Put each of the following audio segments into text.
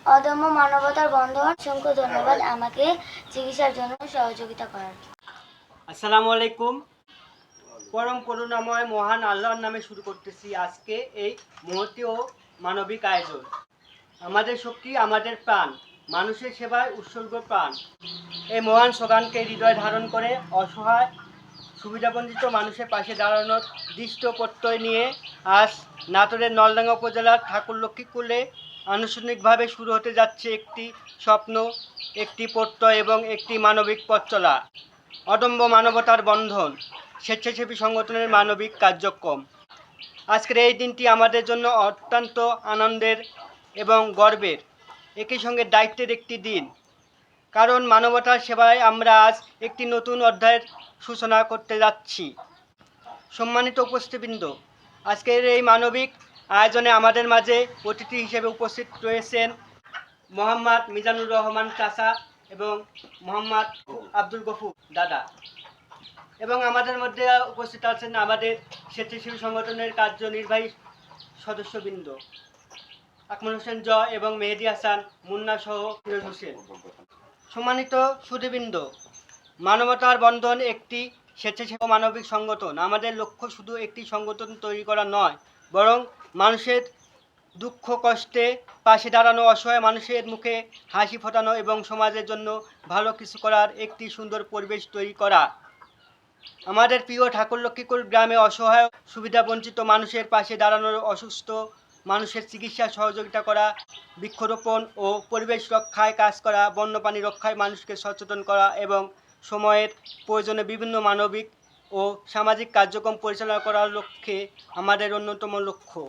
অদম্য মানবতার বন্ধন। অসংখ্য ধন্যবাদ আমাকে চিকিৎসার জন্য সহযোগিতা করার। আসসালামু আলাইকুম। পরম করুণাময় মহান আল্লাহর নামে শুরু করতেছি আজকে এই মহতী ও মানবিক আয়োজন। আমাদের শক্তি, আমাদের প্রাণ, মানুষের সেবায় উৎসর্গ প্রাণ। এই মহান স্লোগানকে হৃদয় ধারণ করে অসহায় সুবিধাবঞ্চিত মানুষের পাশে দাঁড়ানোর দৃষ্ট প্রত্যয় নিয়ে আজ নাটোরের নলডাঙ্গা উপজেলার ঠাকুরলক্ষ্মী কুলে আনুষ্ঠানিকভাবে শুরু হতে যাচ্ছে একটি স্বপ্ন, একটি প্রত্যয় এবং একটি মানবিক পথ চলা। অদম্য মানবতার বন্ধন, স্বেচ্ছাসেবী সংগঠনের মানবিক কার্যক্রম। আজকের এই দিনটি আমাদের জন্য অত্যন্ত আনন্দের এবং গর্বের, একই সঙ্গে দায়িত্বের একটি দিন। কারণ মানবতার সেবায় আমরা আজ একটি নতুন অধ্যায়ের সূচনা করতে যাচ্ছি। সম্মানিত উপস্থিতবৃন্দ, আজকের এই মানবিক আয়োজনে আমাদের মাঝে অতিথি হিসেবে উপস্থিত রয়েছেন মোহাম্মদ মিজানুর রহমান চাচা এবং মোহাম্মদ আব্দুল গফুর দাদা, এবং আমাদের মধ্যে উপস্থিত আছেন আমাদের স্বেচ্ছাসেবী সংগঠনের কার্যনির্বাহী সদস্যবৃন্দ আকমল হোসেন জয় এবং মেহেদি হাসান মুন্না সহ ফিরোজ হোসেন। সম্মানিত সুধীবৃন্দ, মানবতার বন্ধন একটি স্বেচ্ছাসেবী মানবিক সংগঠন। আমাদের লক্ষ্য শুধু একটি সংগঠন তৈরি করা নয়, বরং মানুষের দুঃখ কষ্টে পাশে দাঁড়ানো, অসহায় মানুষের মুখে হাসি ফোটানো এবং সমাজের জন্য ভালো কিছু করার একটি সুন্দর পরিবেশ তৈরি করা। আমাদের প্রিয় ঠাকুরলক্ষ্মীকুল গ্রামে অসহায় সুবিধাবঞ্চিত মানুষের পাশে দাঁড়ানো, অসুস্থ মানুষের চিকিৎসা সহযোগিতা করা, বৃক্ষরোপণ ও পরিবেশ রক্ষায় কাজ করা, বন্যপ্রাণী রক্ষায় মানুষকে সচেতন করা এবং সময়ের প্রয়োজনে বিভিন্ন মানবিক ও সামাজিক কার্যক্রম পরিচালনা করার লক্ষ্যে আমাদের অন্যতম লক্ষ্য।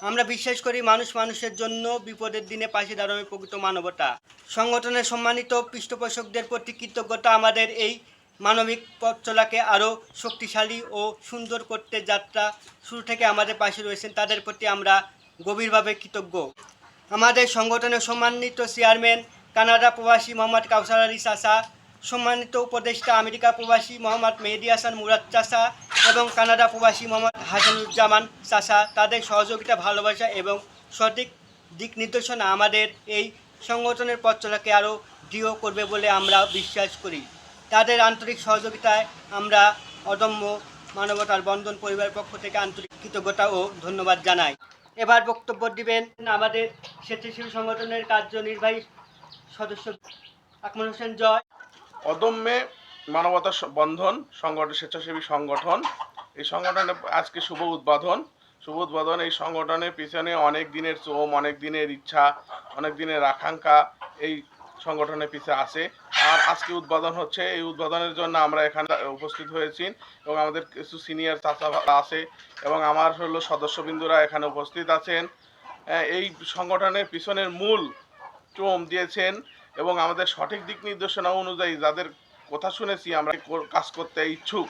আমরা বিশ্বাস করি মানুষ মানুষের জন্য বিপদের দিনে পাশে দাঁড়ানো প্রকৃত মানবতা। সংগঠনের সম্মানিত পৃষ্ঠপোষকদের প্রতি কৃতজ্ঞতা আমাদের এই মানবিক পথ চলাকে আরও শক্তিশালী ও সুন্দর করতে যাত্রা শুরু থেকে আমাদের পাশে রয়েছেন, তাদের প্রতি আমরা গভীরভাবে কৃতজ্ঞ। আমাদের সংগঠনের সম্মানিত চেয়ারম্যান কানাডা প্রবাসী মোহাম্মদ কাউসার আলী চাচা, সম্মানিত উপদেষ্টা আমেরিকা প্রবাসী মোহাম্মদ মেহেদি হাসান মুরাদ চাচা এবং কানাডা প্রবাসী মোহাম্মদ হাসানুজ্জামান চাচা, তাদের সহযোগিতা, ভালোবাসা এবং সঠিক দিক নির্দেশনা আমাদের এই সংগঠনের পথ চলাকে আরও দৃঢ় করবে বলে আমরা বিশ্বাস করি। তাদের আন্তরিক সহযোগিতায় আমরা অদম্য মানবতার বন্ধন পরিবারের পক্ষ থেকে আন্তরিক কৃতজ্ঞতা ও ধন্যবাদ জানাই। এবার বক্তব্য দিবেন আমাদের স্বেচ্ছাসেবী সংগঠনের কার্যনির্বাহী সদস্য আকমল হোসেন জয়। অদম্যে মানবতা বন্ধন সংগঠন, স্বেচ্ছাসেবী সংগঠন, এই সংগঠনের আজকে শুভ উদ্বোধন। এই সংগঠনের পিছনে অনেক দিনের শ্রম, অনেক দিনের ইচ্ছা, অনেক দিনের আকাঙ্ক্ষা এই সংগঠনের পিছনে আছে। আর আজকে উদ্বোধন হচ্ছে। এই উদ্বোধনের জন্য আমরা এখানে উপস্থিত হয়েছি এবং আমাদের কিছু সিনিয়র চাচা আছে এবং আমার সদস্যবৃন্দরা এখানে উপস্থিত আছেন। এই সংগঠনের পিছনের মূল শ্রম দিয়েছেন এবং আমাদের সঠিক দিক নির্দেশনা অনুযায়ী যাদের কথা শুনেছি আমরা কাজ করতে ইচ্ছুক,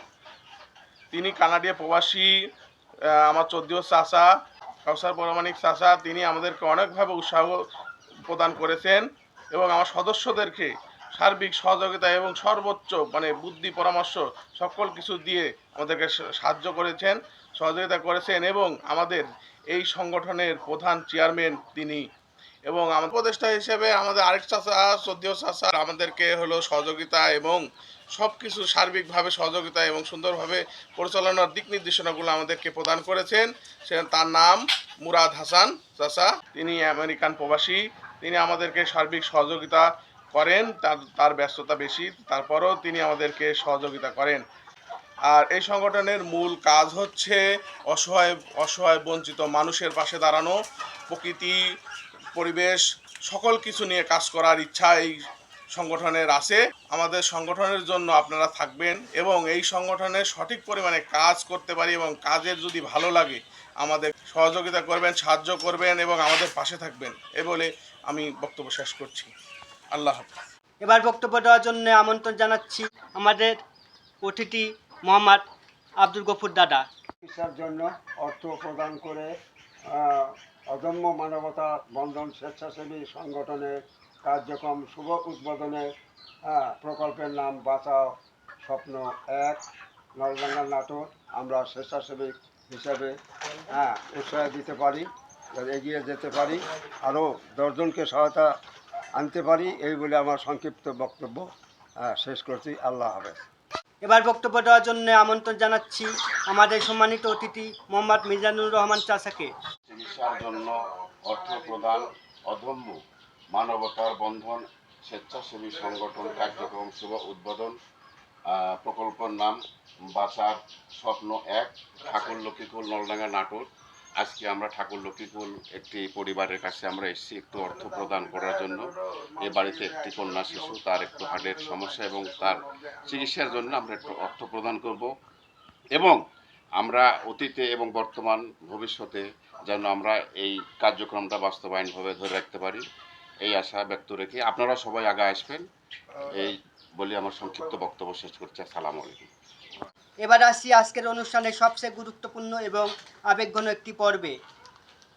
তিনি কানাডিয়া প্রবাসী আমার চৌদ্দীয় চাচা কাউসার পরমাণিক চাচা, তিনি আমাদেরকে অনেকভাবে উৎসাহ প্রদান করেছেন এবং আমার সদস্যদেরকে সার্বিক সহযোগিতা এবং সর্বোচ্চ বুদ্ধি পরামর্শ সকল কিছু দিয়ে আমাদেরকে সাহায্য করেছেন, সহযোগিতা করেছেন এবং আমাদের এই সংগঠনের প্রধান চেয়ারম্যান তিনি। এবং আমার উপদেষ্টা হিসেবে আমাদের আরেক চাচা চৌদ্দীয় চাচা আমাদেরকে সহযোগিতা এবং সব কিছু সার্বিকভাবে সহযোগিতা এবং সুন্দরভাবে পরিচালনার দিক নির্দেশনাগুলো আমাদেরকে প্রদান করেছেন। তার নাম মুরাদ হাসান চাচা, তিনি আমেরিকান প্রবাসী। তিনি আমাদেরকে সার্বিক সহযোগিতা করেন, তার ব্যস্ততা বেশি, তারপরেও তিনি আমাদেরকে সহযোগিতা করেন। আর এই সংগঠনের মূল কাজ হচ্ছে অসহায় বঞ্চিত মানুষের পাশে দাঁড়ানো, প্রকৃতি পরিবেশ সকল কিছু নিয়ে কাজ করার ইচ্ছা এই সংগঠনের আছে। আমাদের সংগঠনের জন্য আপনারা থাকবেন এবং এই সংগঠনে সঠিক পরিমাণে কাজ করতে পারি এবং কাজের যদি ভালো লাগে আমাদের সহযোগিতা করবেন, সাহায্য করবেন এবং আমাদের পাশে থাকবেন, এ বলে আমি বক্তব্য শেষ করছি। আল্লাহ হাফেজ। এবার বক্তব্য দেওয়ার জন্য আমন্ত্রণ জানাচ্ছি আমাদের অতিথি মোহাম্মদ আব্দুল গফুর দাদা। চিকিৎসার জন্য অর্থ প্রদান করে অদম্য মানবতা বন্ধন স্বেচ্ছাসেবী সংগঠনের কার্যক্রম শুভ উদ্বোধনে প্রকল্পের নাম বাঁচাও স্বপ্ন 1 নলডাঙ্গা নাটোর। আমরা স্বেচ্ছাসেবী হিসাবে উৎসাহ দিতে পারি যাতে এগিয়ে যেতে পারি, আরও 10 জনকে সহায়তা আনতে পারি, এই বলে আমার সংক্ষিপ্ত বক্তব্য শেষ করছি। আল্লাহ হাফেজ। এবার বক্তব্য দেওয়ার জন্য আমন্ত্রণ জানাচ্ছি আমাদের সম্মানিত অতিথি মোহাম্মদ মিজানুর রহমান চাচাকে। চিকিৎসার জন্য অর্থ প্রদান অদম্য মানবতার বন্ধন স্বেচ্ছাসেবী সংগঠন কার্যক্রম শুভ উদ্বোধন। প্রকল্পের নাম বাঁচার স্বপ্ন 1, ঠাকুর লক্ষ্মীকুল, নলডাঙ্গা, নাটোর। আজকে আমরা ঠাকুর লক্ষ্মীকুল একটি পরিবারের কাছে আমরা এসেছি একটু অর্থ প্রদান করার জন্য। এ বাড়িতে একটি কন্যা শিশু, তার একটু হার্টের সমস্যা এবং তার চিকিৎসার জন্য আমরা একটু অর্থ প্রদান করব এবং আমরা অতীতে এবং বর্তমান ভবিষ্যতে যেন আমরা এই কার্যক্রমটা বাস্তবায়নভাবে ধরে রাখতে পারি, এই আশা ব্যক্ত রেখে আপনারা সবাই আগে আসবেন, এই বলে আমার সংক্ষিপ্ত বক্তব্য শেষ করছি। আসসালামু আলাইকুম। এবার আসছি আজকের অনুষ্ঠানের সবচেয়ে গুরুত্বপূর্ণ এবং আবেগঘন একটি পর্বে।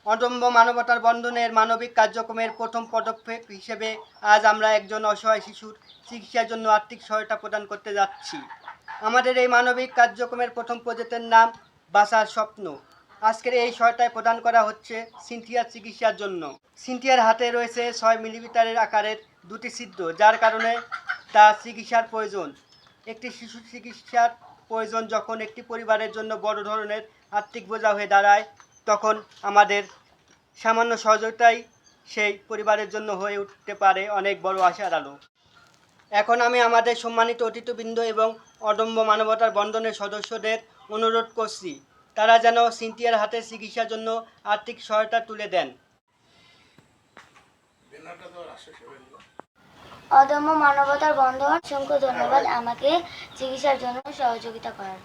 অদম্য মানবতার বন্ধনের মানবিক কার্যক্রমের প্রথম পদক্ষেপ হিসেবে আজ আমরা একজন অসহায় শিশুর চিকিৎসার জন্য আর্থিক সহায়তা প্রদান করতে যাচ্ছি। আমাদের এই মানবিক কার্যক্রমের প্রথম প্রজেক্টের নাম বাঁচার স্বপ্ন। আজকের এই সহায়তায় প্রদান করা হচ্ছে সিনথিয়ার চিকিৎসার জন্য। সিনথিয়ার হাতে রয়েছে 6 মিলিমিটারের আকারের 2টি ছিদ্র, যার কারণে তার চিকিৎসার প্রয়োজন। একটি শিশুর চিকিৎসার প্রয়োজন যখন একটি পরিবারের জন্য বড় ধরনের আর্থিক বোঝা হয়ে দাঁড়ায়, তখন আমাদের সামান্য সহযোগিতাই সেই পরিবারের জন্য হয়ে উঠতে পারে অনেক বড় আশার আলো। এখন আমি আমাদের সম্মানিত অতিথিবৃন্দ এবং অদম্য মানবতার বন্ধনের সদস্যদের অনুরোধ করছি তারা যেন সিনথিয়ার হাতে চিকিৎসার জন্য আর্থিক সহায়তা তুলে দেন। অদম্য মানবতার বন্ধন অসংখ্য ধন্যবাদ আমাকে চিকিৎসার জন্য সহযোগিতা করার।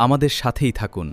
আমাদের সাথেই থাকুন।